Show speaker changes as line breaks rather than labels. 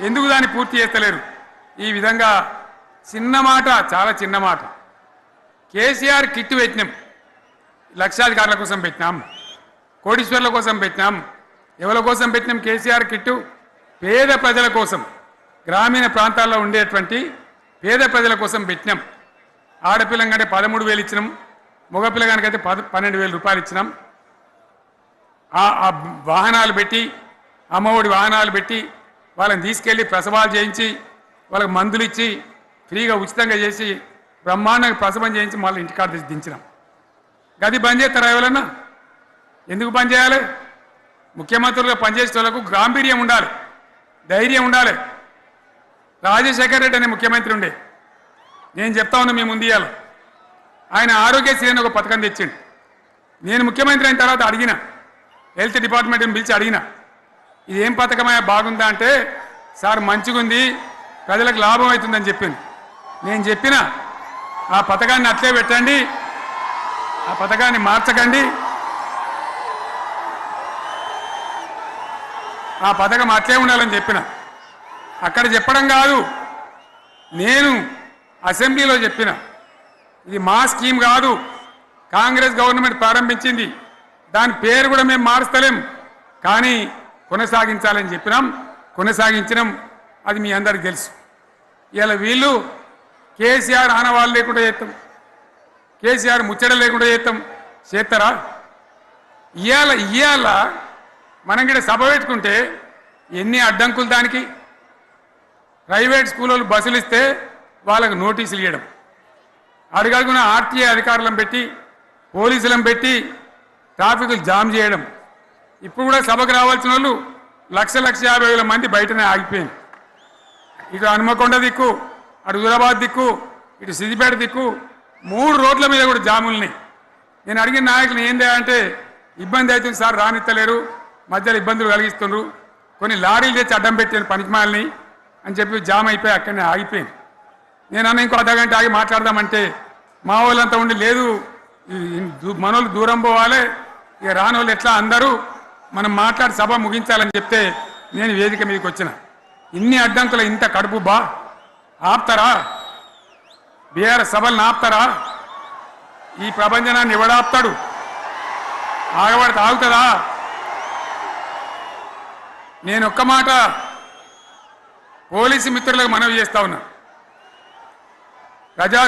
ఎందుకు దాన్ని పూర్తి చేస్తలేరు? ఈ విధంగా చిన్న మాట, చాలా చిన్న మాట. కేసీఆర్ కిట్ పెట్టినాం, లక్షాధికారుల కోసం పెట్టినాం, కోటీశ్వర్ల కోసం పెట్టినాం. ఎవరి కోసం పెట్టినాం కేసీఆర్ కిట్టు? పేద ప్రజల కోసం, గ్రామీణ ప్రాంతాల్లో ఉండేటువంటి పేద ప్రజల కోసం పెట్టినాం. ఆడపిల్లంటే 13,000 ఇచ్చినాం, మగపిల్లగానికైతే 12,000 రూపాయలు ఇచ్చినాం. ఆ వాహనాలు పెట్టి, అమ్మఒడి వాహనాలు పెట్టి వాళ్ళని తీసుకెళ్ళి ప్రసవాలు చేయించి, వాళ్ళకి మందులు ఇచ్చి, ఫ్రీగా ఉచితంగా చేసి, బ్రహ్మాండంగా ప్రసవం చేయించి మళ్ళీ ఇంటికాడ దించినాం. గది బంద్ చేస్తారా ఎవరన్నా? ఎందుకు బంద్ చేయాలి? ముఖ్యమంత్రులుగా పనిచేసే వాళ్ళకు గాంభీర్యం ఉండాలి, ధైర్యం ఉండాలి. రాజశేఖర రెడ్డి అనే ముఖ్యమంత్రి ఉండే, నేను చెప్తా ఉన్నా మీ ముందు ఇయ్యాల. ఆయన ఆరోగ్యశ్రీ అని ఒక పథకం తెచ్చిండు. నేను ముఖ్యమంత్రి అయిన తర్వాత అడిగిన, హెల్త్ డిపార్ట్మెంట్ని పిలిచి అడిగిన, ఇది ఏం పథకమయ్యా, బాగుందా అంటే, సార్ మంచిగుంది, ప్రజలకు లాభం అవుతుందని చెప్పింది. నేను చెప్పిన ఆ పథకాన్ని అట్లే పెట్టండి, ఆ పథకాన్ని మార్చకండి, ఆ పథకం అట్లే ఉండాలని చెప్పిన. అక్కడ చెప్పడం కాదు, నేను అసెంబ్లీలో చెప్పిన, ఇది మా స్కీమ్ కాదు, కాంగ్రెస్ గవర్నమెంట్ ప్రారంభించింది, దాని పేరు కూడా మేము మారుస్తలేం, కానీ కొనసాగించాలని చెప్పినాం, కొనసాగించినాం. అది మీ అందరికి తెలుసు. ఇలా వీళ్ళు కేసీఆర్ ఆనవాళ్ళు లేకుండా చేస్తాం, కేసీఆర్ ముచ్చట లేకుండా చేస్తారా? ఇవాళ మనం కూడా సభ పెట్టుకుంటే ఎన్ని అడ్డంకులు దానికి. ప్రైవేట్ స్కూళ్ళు బస్సులు ఇస్తే వాళ్ళకు నోటీసులు ఇవ్వడం, అడుగడుగున ఆర్టీఏ అధికారులను పెట్టి, పోలీసులను పెట్టి ట్రాఫిక్లు జామ్ చేయడం. ఇప్పుడు కూడా సభకు రావాల్సిన వాళ్ళు 1,50,000 మంది బయటనే ఆగిపోయింది. ఇటు హనుమకొండ దిక్కు, అటు హుజరాబాద్ దిక్కు, ఇటు సిద్దిపేట దిక్కు 3 రోడ్ల మీద కూడా జాములున్నాయి. నేను అడిగిన నాయకులు ఏందే అంటే, ఇబ్బంది అవుతుంది సార్, రానిత్తలేరు, మధ్యలో ఇబ్బందులు కలిగిస్తున్నారు, కొన్ని లారీలు తెచ్చి అడ్డం పెట్టాను పనికిమాలని అని చెప్పి జామ్ అయిపోయి అక్కడనే ఆగిపోయింది. నేను అన్న ఇంకో అర్ధగంట ఆగి మాట్లాడదామంటే మా వాళ్ళంతా ఉండి, లేదు మనోళ్ళు దూరం పోవాలి, ఇక రానోళ్ళు ఎట్లా అందరూ మనం మాట్లాడి సభ ముగించాలని చెప్తే నేను వేదిక మీదకి వచ్చిన. ఇన్ని అడ్డంకులు, ఇంత కడుపు ఆపుతారా? బీఆర్ఎస్ సభలను ఆపుతారా? ఈ ప్రభంజనాన్ని ఎవడాపుతాడు? ఆగబడితే ఆగుతుందా? నేను ఒక్క మాట పోలీసు మిత్రులకు మనవి చేస్తా ఉన్నా. ప్రజా